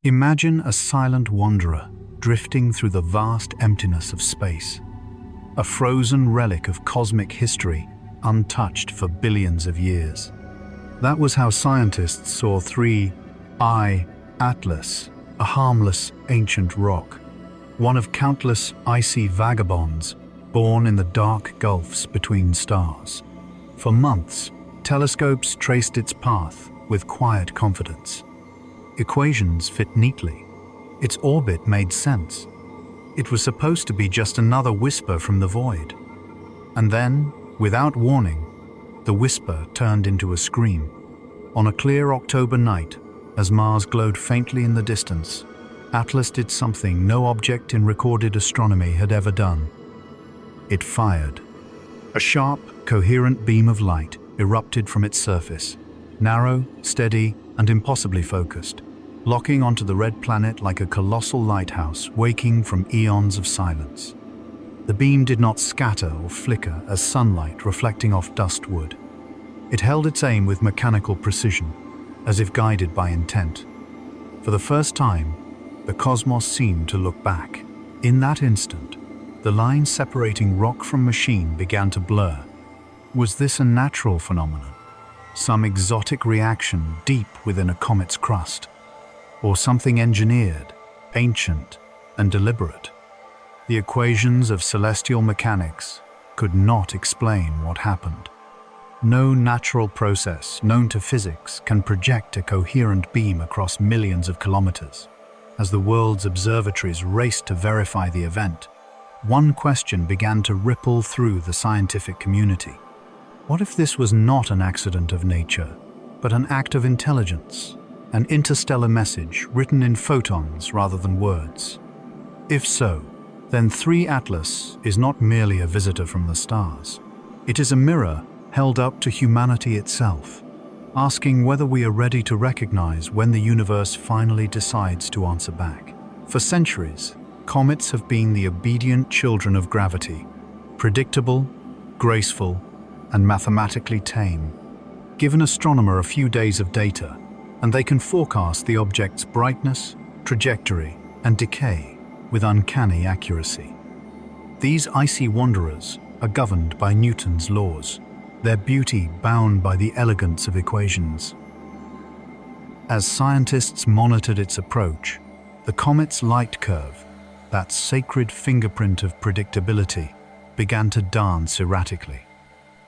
Imagine a silent wanderer drifting through the vast emptiness of space, a frozen relic of cosmic history untouched for billions of years. That was how scientists saw 3I Atlas, a harmless ancient rock, one of countless icy vagabonds born in the dark gulfs between stars. For months, telescopes traced its path with quiet confidence. Equations fit neatly. Its orbit made sense. It was supposed to be just another whisper from the void. And then, without warning, the whisper turned into a scream. On a clear October night, as Mars glowed faintly in the distance, Atlas did something no object in recorded astronomy had ever done. It fired. A sharp, coherent beam of light erupted from its surface, narrow, steady, and impossibly focused, locking onto the red planet like a colossal lighthouse waking from eons of silence. The beam did not scatter or flicker as sunlight reflecting off dust would. It held its aim with mechanical precision, as if guided by intent. For the first time, the cosmos seemed to look back. In that instant, the line separating rock from machine began to blur. Was this a natural phenomenon? Some exotic reaction deep within a comet's crust? Or something engineered, ancient, and deliberate? The equations of celestial mechanics could not explain what happened. No natural process known to physics can project a coherent beam across millions of kilometers. As the world's observatories raced to verify the event, one question began to ripple through the scientific community. What if this was not an accident of nature, but an act of intelligence, an interstellar message written in photons rather than words? If so, then 3 Atlas is not merely a visitor from the stars. It is a mirror held up to humanity itself, asking whether we are ready to recognize when the universe finally decides to answer back. For centuries, comets have been the obedient children of gravity, predictable, graceful, and mathematically tame. Give an astronomer a few days of data, and they can forecast the object's brightness, trajectory, and decay with uncanny accuracy. These icy wanderers are governed by Newton's laws, their beauty bound by the elegance of equations. As scientists monitored its approach, the comet's light curve, that sacred fingerprint of predictability, began to dance erratically.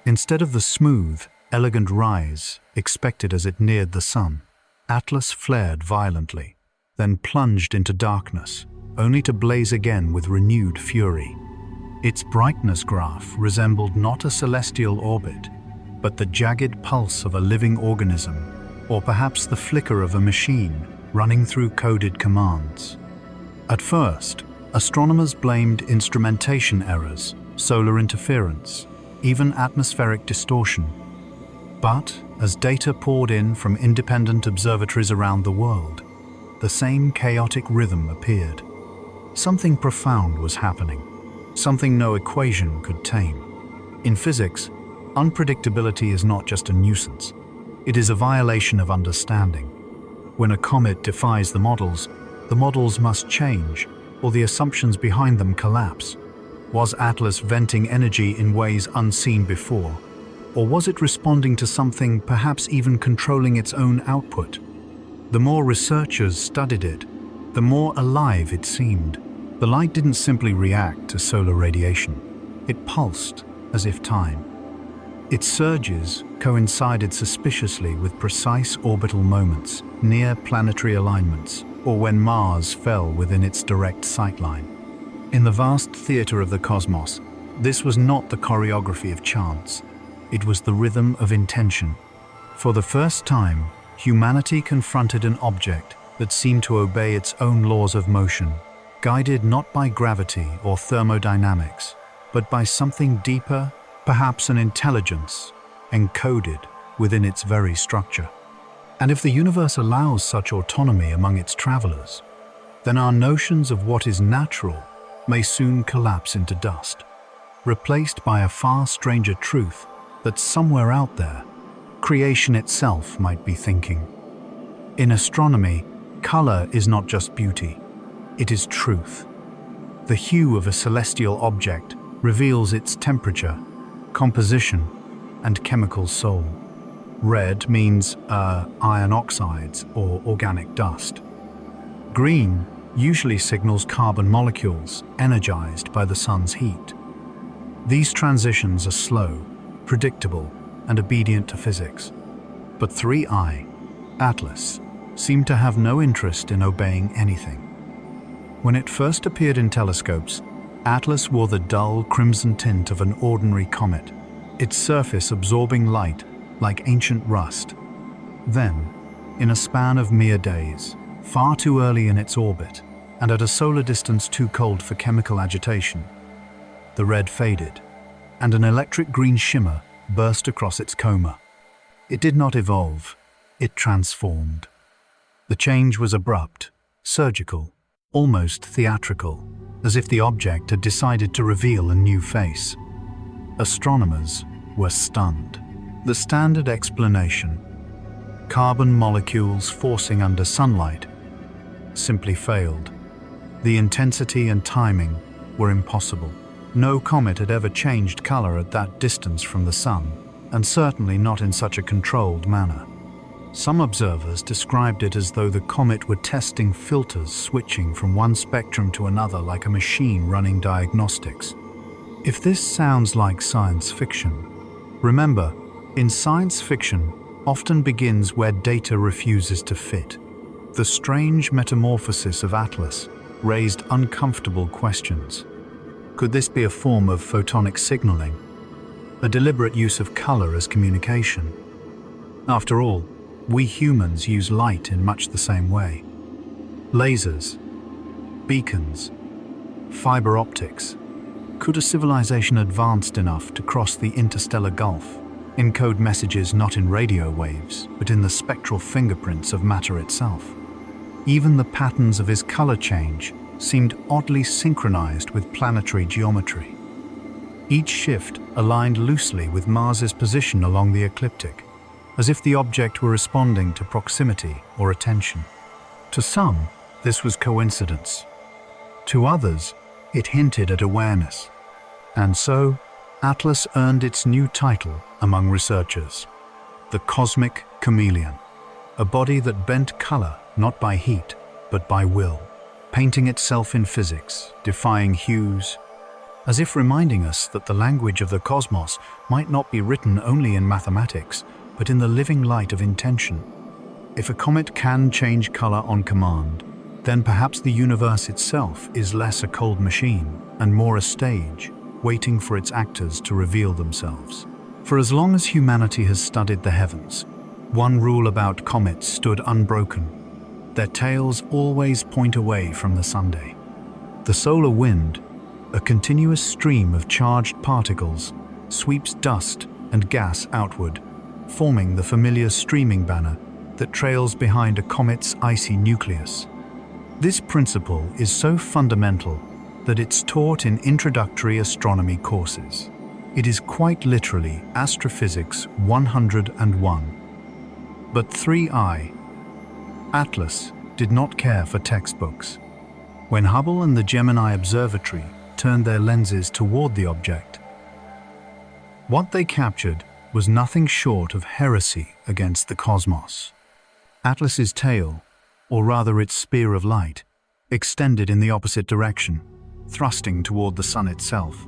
Instead of the smooth, elegant rise expected as it neared the sun, Atlas flared violently, then plunged into darkness, only to blaze again with renewed fury. Its brightness graph resembled not a celestial orbit, but the jagged pulse of a living organism, or perhaps the flicker of a machine running through coded commands. At first, astronomers blamed instrumentation errors, solar interference, even atmospheric distortion. But as data poured in from independent observatories around the world, the same chaotic rhythm appeared. Something profound was happening, something no equation could tame. In physics, unpredictability is not just a nuisance, it is a violation of understanding. When a comet defies the models must change, or the assumptions behind them collapse. Was Atlas venting energy in ways unseen before? Or was it responding to something, perhaps even controlling its own output? The more researchers studied it, the more alive it seemed. The light didn't simply react to solar radiation. It pulsed as if time. Its surges coincided suspiciously with precise orbital moments, near planetary alignments, or when Mars fell within its direct sightline. In the vast theater of the cosmos, this was not the choreography of chance. It was the rhythm of intention. For the first time, humanity confronted an object that seemed to obey its own laws of motion, guided not by gravity or thermodynamics, but by something deeper, perhaps an intelligence, encoded within its very structure. And if the universe allows such autonomy among its travelers, then our notions of what is natural may soon collapse into dust, replaced by a far stranger truth that somewhere out there, creation itself might be thinking. In astronomy, Color is not just beauty, it is truth. The hue of a celestial object reveals its temperature, composition, and chemical soul. Red means iron oxides or organic dust. Green usually signals carbon molecules energized by the sun's heat. These transitions are slow, predictable, and obedient to physics. But 3i, Atlas, seemed to have no interest in obeying anything. When it first appeared in telescopes, Atlas wore the dull crimson tint of an ordinary comet, its surface absorbing light like ancient rust. Then, in a span of mere days, far too early in its orbit, and at a solar distance too cold for chemical agitation, the red faded, and an electric green shimmer burst across its coma. It did not evolve, it transformed. The change was abrupt, surgical, almost theatrical, as if the object had decided to reveal a new face. Astronomers were stunned. The standard explanation, carbon molecules forcing under sunlight, simply failed. The intensity and timing were impossible. No comet had ever changed color at that distance from the sun, and certainly not in such a controlled manner. Some observers described it as though the comet were testing filters switching from one spectrum to another like a machine running diagnostics. If this sounds like science fiction, remember, in science fiction often begins where data refuses to fit. The strange metamorphosis of Atlas raised uncomfortable questions. Could this be a form of photonic signaling? A deliberate use of color as communication? After all, we humans use light in much the same way. Lasers, beacons, fiber optics. Could a civilization advanced enough to cross the interstellar gulf encode messages not in radio waves, but in the spectral fingerprints of matter itself? Even the patterns of his color change seemed oddly synchronized with planetary geometry. Each shift aligned loosely with Mars's position along the ecliptic, as if the object were responding to proximity or attention. To some, this was coincidence. To others, it hinted at awareness. And so, Atlas earned its new title among researchers, the Cosmic Chameleon, a body that bent color not by heat, but by will, painting itself in physics, defying hues, as if reminding us that the language of the cosmos might not be written only in mathematics, but in the living light of intention. If a comet can change color on command, then perhaps the universe itself is less a cold machine and more a stage, waiting for its actors to reveal themselves. For as long as humanity has studied the heavens, one rule about comets stood unbroken. Their tails always point away from the Sunday. The solar wind, a continuous stream of charged particles, sweeps dust and gas outward, forming the familiar streaming banner that trails behind a comet's icy nucleus. This principle is so fundamental that it's taught in introductory astronomy courses. It is quite literally Astrophysics 101. But 3i, Atlas, did not care for textbooks. When Hubble and the Gemini Observatory turned their lenses toward the object, what they captured was nothing short of heresy against the cosmos. Atlas's tail, or rather its spear of light, extended in the opposite direction, thrusting toward the sun itself.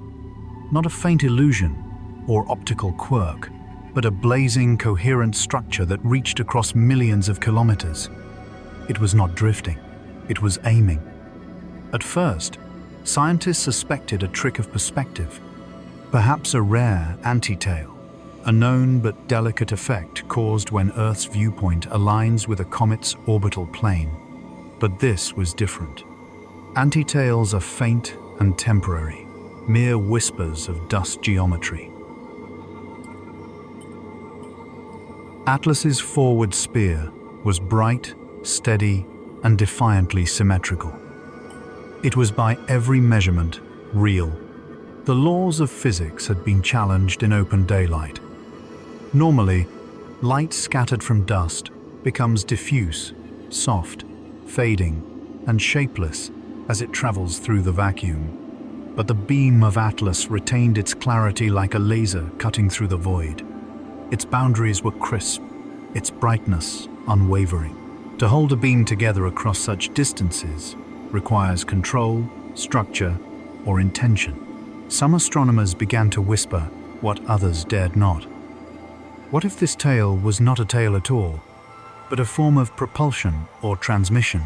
Not a faint illusion or optical quirk, but a blazing, coherent structure that reached across millions of kilometers. It was not drifting, it was aiming. At first, scientists suspected a trick of perspective, perhaps a rare anti-tail, a known but delicate effect caused when Earth's viewpoint aligns with a comet's orbital plane. But this was different. Anti-tails are faint and temporary, mere whispers of dust geometry. Atlas's forward spear was bright, steady, and defiantly symmetrical. It was by every measurement real. The laws of physics had been challenged in open daylight. Normally, light scattered from dust becomes diffuse, soft, fading and shapeless as it travels through the vacuum. But the beam of Atlas retained its clarity like a laser cutting through the void. Its boundaries were crisp, its brightness unwavering. To hold a beam together across such distances requires control, structure, or intention. Some astronomers began to whisper what others dared not. What if this tale was not a tale at all, but a form of propulsion or transmission?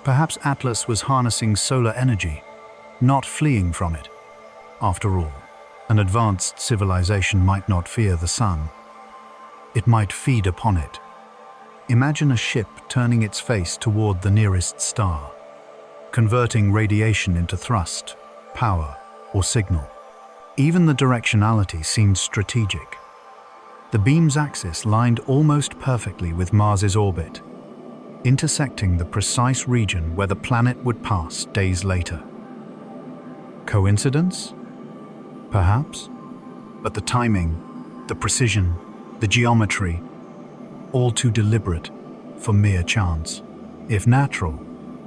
Perhaps Atlas was harnessing solar energy, not fleeing from it. After all, an advanced civilization might not fear the sun. It might feed upon it. Imagine a ship turning its face toward the nearest star, converting radiation into thrust, power, or signal. Even the directionality seemed strategic. The beam's axis lined almost perfectly with Mars's orbit, intersecting the precise region where the planet would pass days later. Coincidence? Perhaps. But the timing, the precision, the geometry, all too deliberate for mere chance. If natural,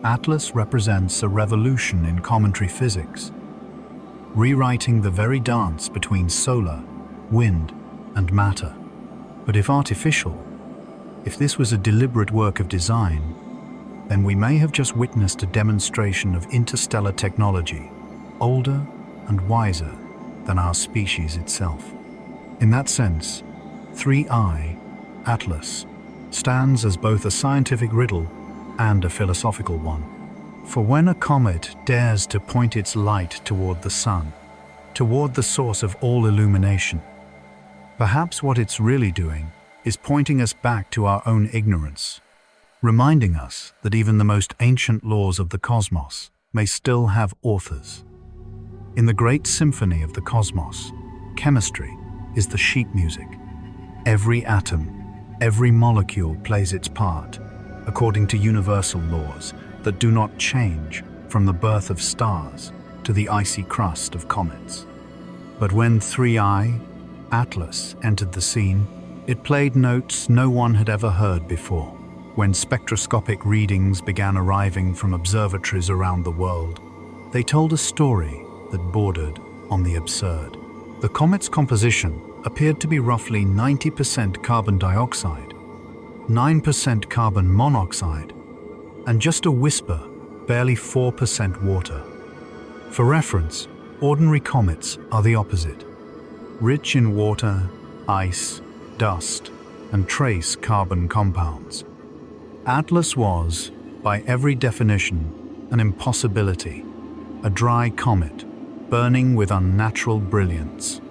Atlas represents a revolution in cometary physics, rewriting the very dance between solar, wind, and matter. But if artificial, if this was a deliberate work of design, then we may have just witnessed a demonstration of interstellar technology, older and wiser than our species itself. In that sense, 3I, Atlas, stands as both a scientific riddle and a philosophical one. For when a comet dares to point its light toward the sun, toward the source of all illumination, perhaps what it's really doing is pointing us back to our own ignorance, reminding us that even the most ancient laws of the cosmos may still have authors. In the great symphony of the cosmos, chemistry is the sheet music. Every atom, every molecule plays its part, according to universal laws that do not change from the birth of stars to the icy crust of comets. But when 3I, Atlas, entered the scene, it played notes no one had ever heard before. When spectroscopic readings began arriving from observatories around the world, they told a story that bordered on the absurd. The comet's composition appeared to be roughly 90% carbon dioxide, 9% carbon monoxide, and just a whisper, barely 4% water. For reference, ordinary comets are the opposite, rich in water, ice, dust, and trace carbon compounds. Atlas was, by every definition, an impossibility, a dry comet, burning with unnatural brilliance.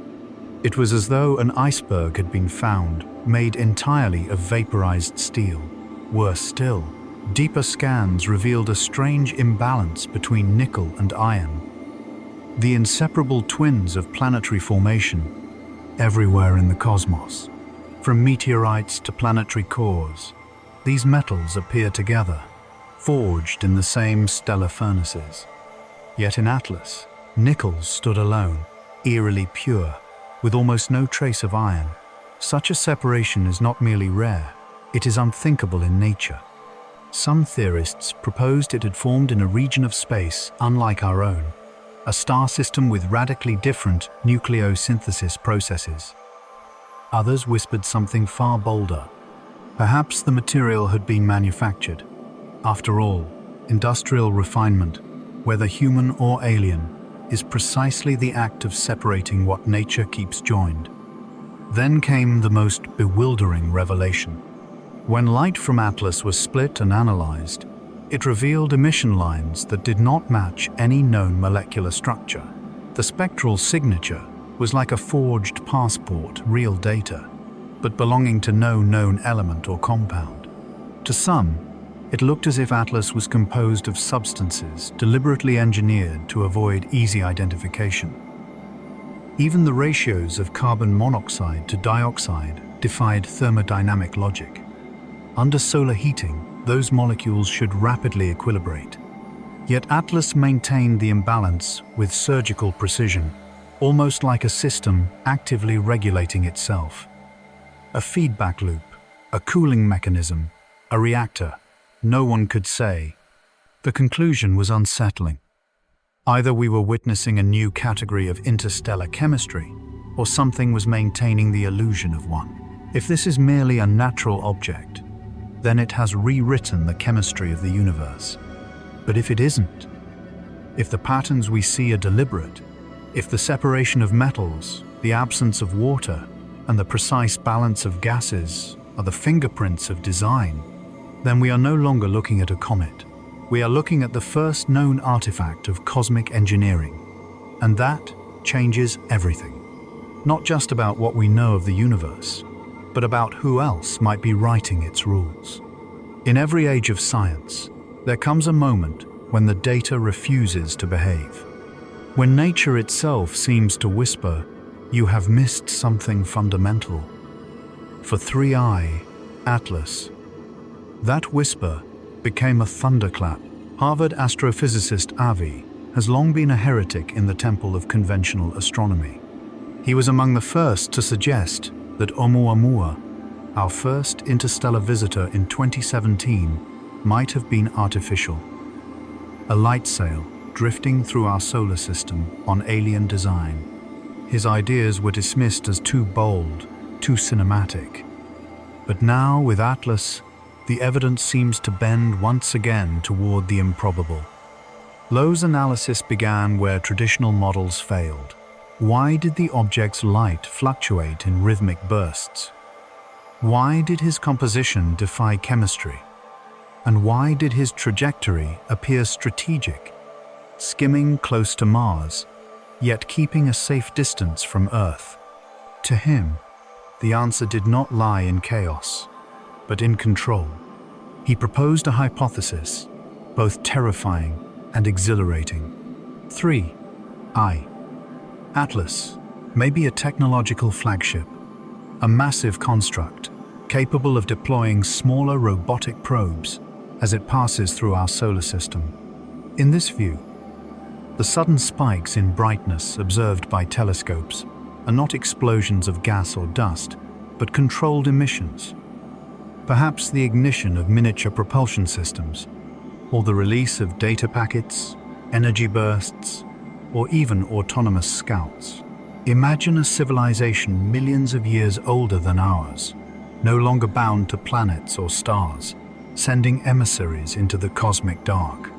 It was as though an iceberg had been found, made entirely of vaporized steel. Worse still, deeper scans revealed a strange imbalance between nickel and iron, the inseparable twins of planetary formation everywhere in the cosmos. From meteorites to planetary cores, these metals appear together, forged in the same stellar furnaces. Yet in Atlas, nickel stood alone, eerily pure, with almost no trace of iron. Such a separation is not merely rare, it is unthinkable in nature. Some theorists proposed it had formed in a region of space unlike our own, a star system with radically different nucleosynthesis processes. Others whispered something far bolder. Perhaps the material had been manufactured. After all, industrial refinement, whether human or alien, is precisely the act of separating what nature keeps joined. Then came the most bewildering revelation. When light from Atlas was split and analyzed, it revealed emission lines that did not match any known molecular structure. The spectral signature was like a forged passport, real data, but belonging to no known element or compound. To some, it looked as if Atlas was composed of substances deliberately engineered to avoid easy identification. Even the ratios of carbon monoxide to dioxide defied thermodynamic logic. Under solar heating, those molecules should rapidly equilibrate. Yet Atlas maintained the imbalance with surgical precision, almost like a system actively regulating itself. A feedback loop, a cooling mechanism, a reactor, No one could say. The conclusion was unsettling. Either we were witnessing a new category of interstellar chemistry, or something was maintaining the illusion of one. If this is merely a natural object, then it has rewritten the chemistry of the universe. But if it isn't, if the patterns we see are deliberate, if the separation of metals, the absence of water, and the precise balance of gases are the fingerprints of design, then we are no longer looking at a comet. We are looking at the first known artifact of cosmic engineering. And that changes everything. Not just about what we know of the universe, but about who else might be writing its rules. In every age of science, there comes a moment when the data refuses to behave. When nature itself seems to whisper, "You have missed something fundamental." For 3I, Atlas, that whisper became a thunderclap. Harvard astrophysicist Avi has long been a heretic in the temple of conventional astronomy. He was among the first to suggest that Oumuamua, our first interstellar visitor in 2017, might have been artificial. A light sail drifting through our solar system on alien design. His ideas were dismissed as too bold, too cinematic. But now, with Atlas, the evidence seems to bend once again toward the improbable. Lowe's analysis began where traditional models failed. Why did the object's light fluctuate in rhythmic bursts? Why did his composition defy chemistry? And why did his trajectory appear strategic, skimming close to Mars, yet keeping a safe distance from Earth? To him, the answer did not lie in chaos, but in control. He proposed a hypothesis, both terrifying and exhilarating. 3I. Atlas may be a technological flagship, a massive construct capable of deploying smaller robotic probes as it passes through our solar system. In this view, the sudden spikes in brightness observed by telescopes are not explosions of gas or dust, but controlled emissions. Perhaps the ignition of miniature propulsion systems, or the release of data packets, energy bursts, or even autonomous scouts. Imagine a civilization millions of years older than ours, no longer bound to planets or stars, sending emissaries into the cosmic dark.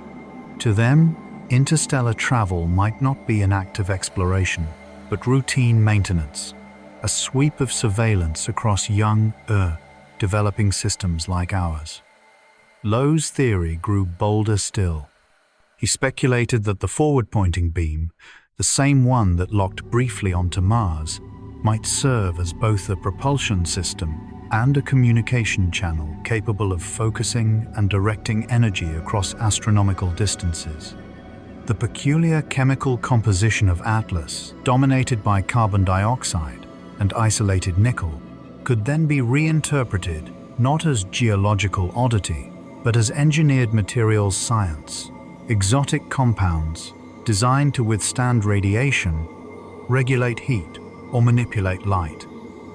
To them, interstellar travel might not be an act of exploration, but routine maintenance, a sweep of surveillance across young, developing systems like ours. Lowe's theory grew bolder still. He speculated that the forward-pointing beam, the same one that locked briefly onto Mars, might serve as both a propulsion system and a communication channel capable of focusing and directing energy across astronomical distances. The peculiar chemical composition of Atlas, dominated by carbon dioxide and isolated nickel, could then be reinterpreted not as geological oddity, but as engineered materials science, exotic compounds designed to withstand radiation, regulate heat, or manipulate light.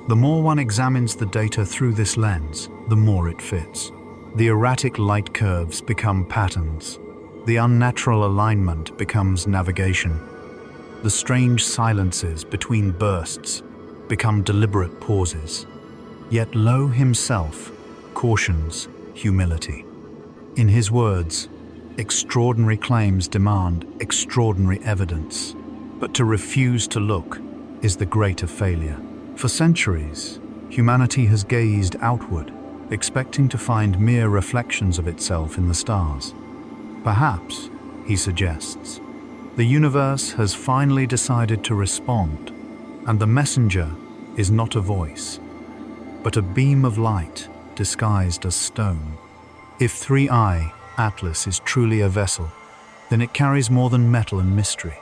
The more one examines the data through this lens, the more it fits. The erratic light curves become patterns. The unnatural alignment becomes navigation. The strange silences between bursts become deliberate pauses. Yet Lowe himself cautions humility. In his words, extraordinary claims demand extraordinary evidence, but to refuse to look is the greater failure. For centuries, humanity has gazed outward, expecting to find mere reflections of itself in the stars. Perhaps, he suggests, the universe has finally decided to respond, and the messenger is not a voice, but a beam of light disguised as stone. If 3I, Atlas, is truly a vessel, then it carries more than metal and mystery.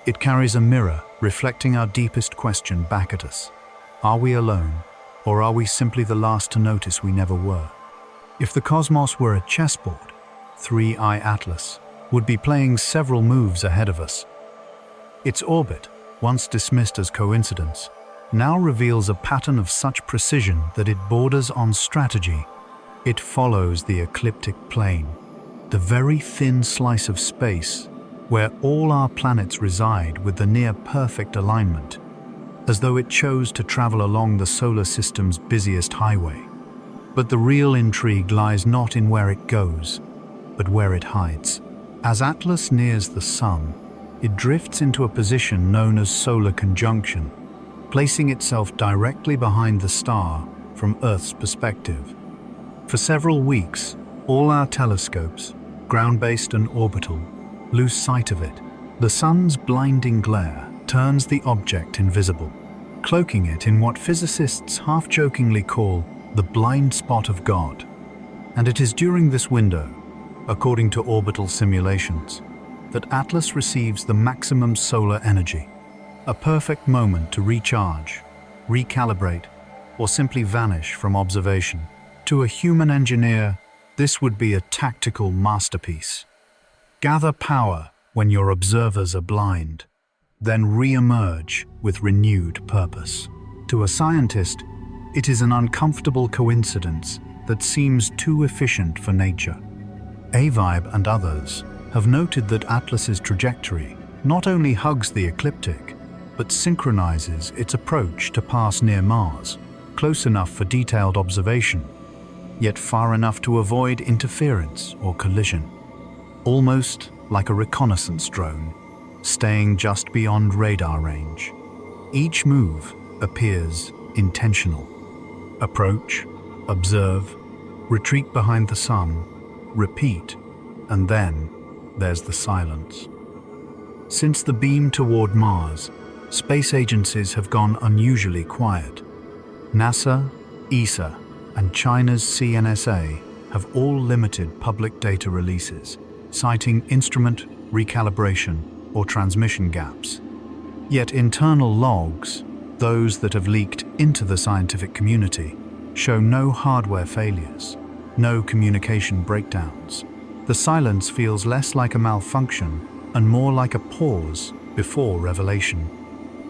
It carries a mirror reflecting our deepest question back at us. Are we alone, or are we simply the last to notice we never were? If the cosmos were a chessboard, 3I Atlas would be playing several moves ahead of us. Its orbit, once dismissed as coincidence, now reveals a pattern of such precision that it borders on strategy. It follows the ecliptic plane, the very thin slice of space where all our planets reside with the near-perfect alignment, as though it chose to travel along the solar system's busiest highway. But the real intrigue lies not in where it goes, but where it hides. As Atlas nears the Sun, it drifts into a position known as solar conjunction, placing itself directly behind the star from Earth's perspective. For several weeks, all our telescopes, ground-based and orbital, lose sight of it. The Sun's blinding glare turns the object invisible, cloaking it in what physicists half-jokingly call the blind spot of God. And it is during this window, according to orbital simulations, that Atlas receives the maximum solar energy, a perfect moment to recharge, recalibrate, or simply vanish from observation. To a human engineer, this would be a tactical masterpiece. Gather power when your observers are blind, then re-emerge with renewed purpose. To a scientist, it is an uncomfortable coincidence that seems too efficient for nature. Avibe and others have noted that Atlas's trajectory not only hugs the ecliptic, but synchronizes its approach to pass near Mars, close enough for detailed observation, yet far enough to avoid interference or collision. Almost like a reconnaissance drone, staying just beyond radar range. Each move appears intentional. Approach, observe, retreat behind the Sun, repeat, and then there's the silence. Since the beam toward Mars, space agencies have gone unusually quiet. NASA, ESA, and China's CNSA have all limited public data releases, citing instrument recalibration or transmission gaps. Yet internal logs, those that have leaked into the scientific community, show no hardware failures, no communication breakdowns. The silence feels less like a malfunction and more like a pause before revelation.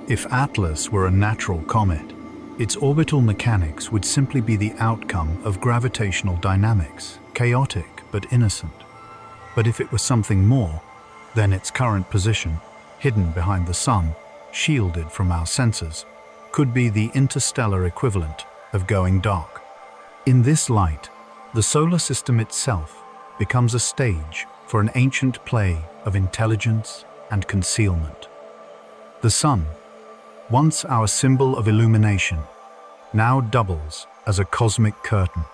If Atlas were a natural comet, its orbital mechanics would simply be the outcome of gravitational dynamics, chaotic but innocent. But if it was something more, then its current position, hidden behind the Sun, shielded from our senses, could be the interstellar equivalent of going dark. In this light, the solar system itself becomes a stage for an ancient play of intelligence and concealment. The Sun, once our symbol of illumination, now doubles as a cosmic curtain.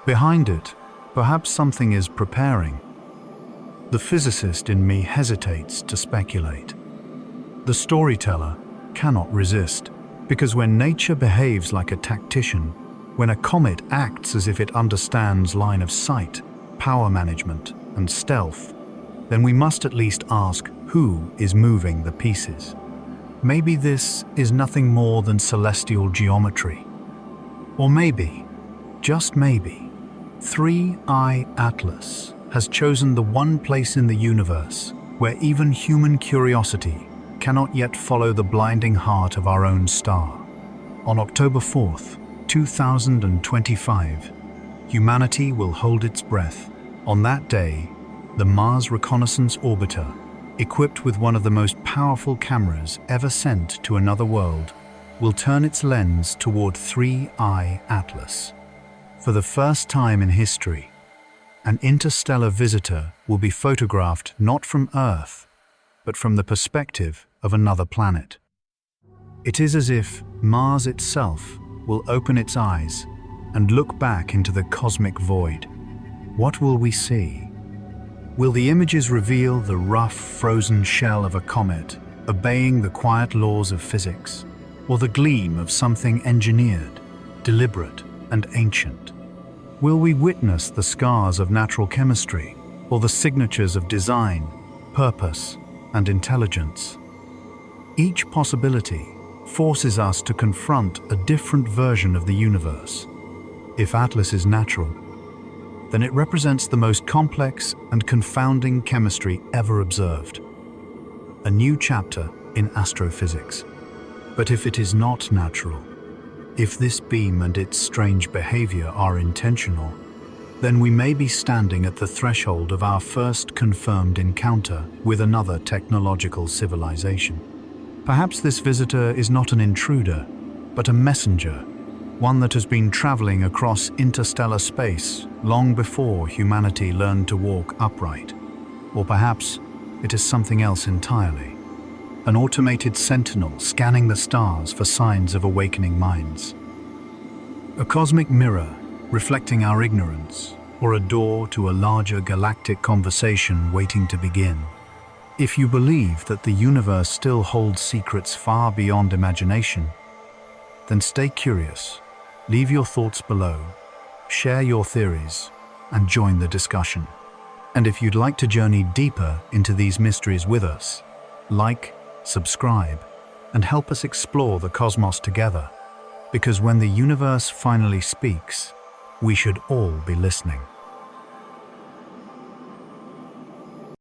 Behind it, perhaps something is preparing. The physicist in me hesitates to speculate. The storyteller cannot resist, because when nature behaves like a tactician, when a comet acts as if it understands line of sight, power management, and stealth, then we must at least ask who is moving the pieces. Maybe this is nothing more than celestial geometry. Or maybe, just maybe, 3I Atlas has chosen the one place in the universe where even human curiosity cannot yet follow the blinding heart of our own star. On October 4th, 2025, humanity will hold its breath. On that day, the Mars Reconnaissance Orbiter, equipped with one of the most powerful cameras ever sent to another world, will turn its lens toward 3I Atlas. For the first time in history, an interstellar visitor will be photographed not from Earth, but from the perspective of another planet. It is as if Mars itself will open its eyes and look back into the cosmic void. What will we see? Will the images reveal the rough, frozen shell of a comet, obeying the quiet laws of physics, or the gleam of something engineered, deliberate, and ancient? Will we witness the scars of natural chemistry, or the signatures of design, purpose, and intelligence? Each possibility forces us to confront a different version of the universe. If Atlas is natural, then it represents the most complex and confounding chemistry ever observed. A new chapter in astrophysics. But if it is not natural, if this beam and its strange behavior are intentional, then we may be standing at the threshold of our first confirmed encounter with another technological civilization. Perhaps this visitor is not an intruder, but a messenger, one that has been traveling across interstellar space long before humanity learned to walk upright. Or perhaps it is something else entirely. An automated sentinel scanning the stars for signs of awakening minds. A cosmic mirror reflecting our ignorance, or a door to a larger galactic conversation waiting to begin. If you believe that the universe still holds secrets far beyond imagination, then stay curious, leave your thoughts below, share your theories, and join the discussion. And if you'd like to journey deeper into these mysteries with us, like, subscribe, and help us explore the cosmos together. Because when the universe finally speaks, we should all be listening.